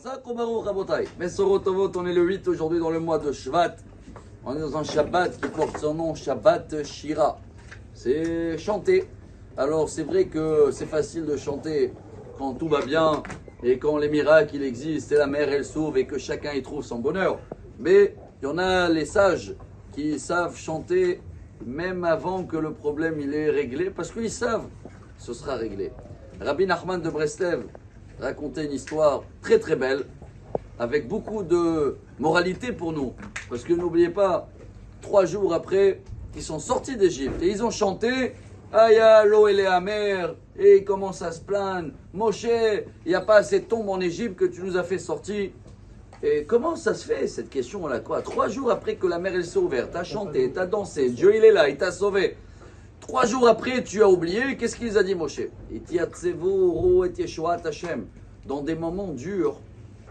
Chazak ou Baruch Rabotai. Mesorot Tovot, on est le 8 aujourd'hui dans le mois de Shvat. On est dans un Shabbat qui porte son nom, Shabbat Shira. C'est chanter. Alors c'est vrai que c'est facile de chanter quand tout va bien et quand les miracles il existent et la mer elle s'ouvre et que chacun y trouve son bonheur. Mais il y en a les sages qui savent chanter même avant que le problème il est réglé parce qu'ils savent ce sera réglé. Rabbi Nachman de Breslev racontait une histoire très très belle avec beaucoup de moralité pour nous. Parce que n'oubliez pas, 3 jours après, ils sont sortis d'Égypte et ils ont chanté Aya l'eau et les amers et ils commencent à se plaindre. Moshe, il n'y a pas assez de tombes en Égypte que tu nous as fait sortir. Et comment ça se fait cette question là quoi 3 jours après que la mer elle s'est ouverte, t'as chanté, t'as dansé, Dieu il est là, il t'a sauvé. 3 jours après, tu as oublié, qu'est-ce qu'il a dit Moshe? Dans des moments durs,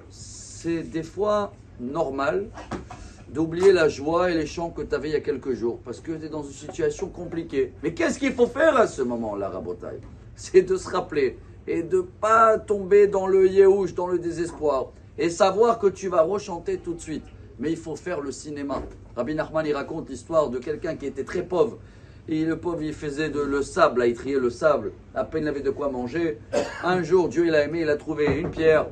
c'est des fois normal d'oublier la joie et les chants que tu avais il y a quelques jours, parce que tu es dans une situation compliquée. Mais qu'est-ce qu'il faut faire à ce moment-là, Rabotai? C'est de se rappeler et de ne pas tomber dans le yéhouch, dans le désespoir, et savoir que tu vas rechanter tout de suite. Mais il faut faire le cinéma. Rabbi Nachman, il raconte l'histoire de quelqu'un qui était très pauvre. Et le pauvre, il faisait le sable, là, il triait le sable. À peine il avait de quoi manger. Un jour, Dieu, il a aimé, il a trouvé une pierre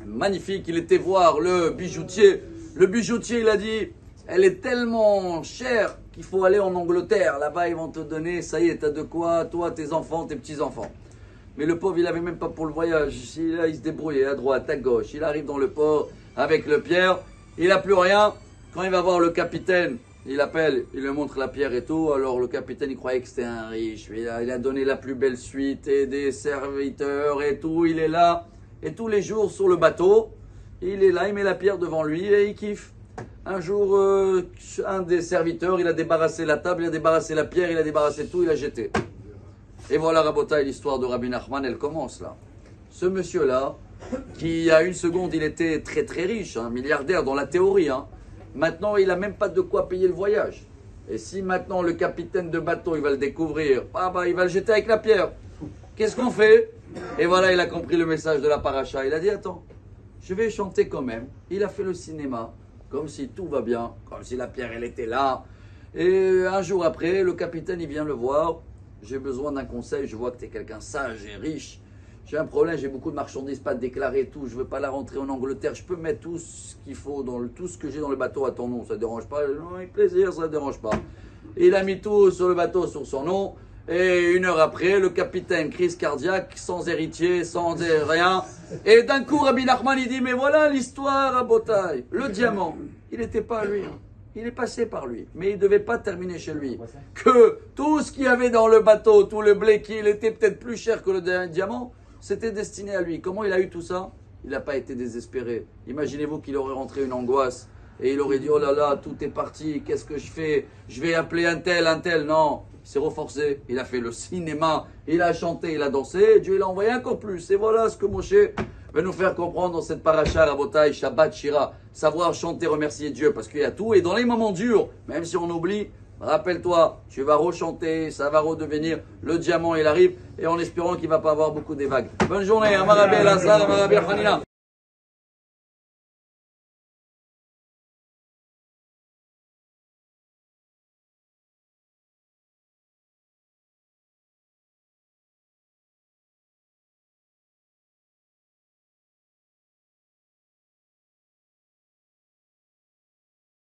magnifique. Il était voir le bijoutier. Le bijoutier, il a dit, elle est tellement chère qu'il faut aller en Angleterre. Là-bas, ils vont te donner, ça y est, t'as de quoi, toi, tes enfants, tes petits-enfants. Mais le pauvre, il n'avait même pas pour le voyage. Il se débrouillait à droite, à gauche. Il arrive dans le port avec le pierre. Il n'a plus rien. Quand il va voir le capitaine, il appelle, il lui montre la pierre et tout. Alors le capitaine, il croyait que c'était un riche. Il a donné la plus belle suite et des serviteurs et tout. Il est là. Et tous les jours sur le bateau, il est là, il met la pierre devant lui et il kiffe. Un jour, un des serviteurs, il a débarrassé la table, il a débarrassé la pierre, il a débarrassé tout, il a jeté. Et voilà, Rabotai, l'histoire de Rabbi Nachman, elle commence là. Ce monsieur-là, qui il y a une seconde, il était très très riche, un milliardaire dans la théorie. Maintenant, il n'a même pas de quoi payer le voyage. Et si maintenant le capitaine de bateau, il va le découvrir, il va le jeter avec la pierre. Qu'est-ce qu'on fait? Et voilà, il a compris le message de la paracha. Il a dit, attends, je vais chanter quand même. Il a fait le cinéma, comme si tout va bien, comme si la pierre, elle était là. Et un jour après, le capitaine, il vient le voir. J'ai besoin d'un conseil, je vois que tu es quelqu'un sage et riche. J'ai un problème, j'ai beaucoup de marchandises pas déclarées, tout. Je ne veux pas la rentrer en Angleterre. Je peux mettre tout ce qu'il faut, tout ce que j'ai dans le bateau à ton nom. Ça ne dérange pas? Non, avec plaisir, ça ne dérange pas. Et il a mis tout sur le bateau, sur son nom. Et 1 heure après, le capitaine, crise cardiaque, sans héritier, sans rien. Et d'un coup, Rabbi Nachman, il dit, mais voilà l'histoire à Botaï. Le diamant, il n'était pas à lui. Il est passé par lui, mais il ne devait pas terminer chez lui. Que tout ce qu'il y avait dans le bateau, tout le blé qui était peut-être plus cher que le diamant, c'était destiné à lui. Comment il a eu tout ça? Il n'a pas été désespéré. Imaginez-vous qu'il aurait rentré une angoisse et il aurait dit, oh là là, tout est parti, qu'est-ce que je fais? Je vais appeler un tel. Non, il s'est reforcé, il a fait le cinéma, il a chanté, il a dansé, et Dieu l'a envoyé encore plus. Et voilà ce que Moshe va nous faire comprendre dans cette paracha, Rabotai, Shabbat Shira. Savoir chanter, remercier Dieu, parce qu'il y a tout. Et dans les moments durs, même si on oublie, rappelle-toi, tu vas rechanter, ça va redevenir, le diamant il arrive, et en espérant qu'il ne va pas avoir beaucoup des vagues. Bonne journée, Amarabi El Azhar, Amarabi El Hanina.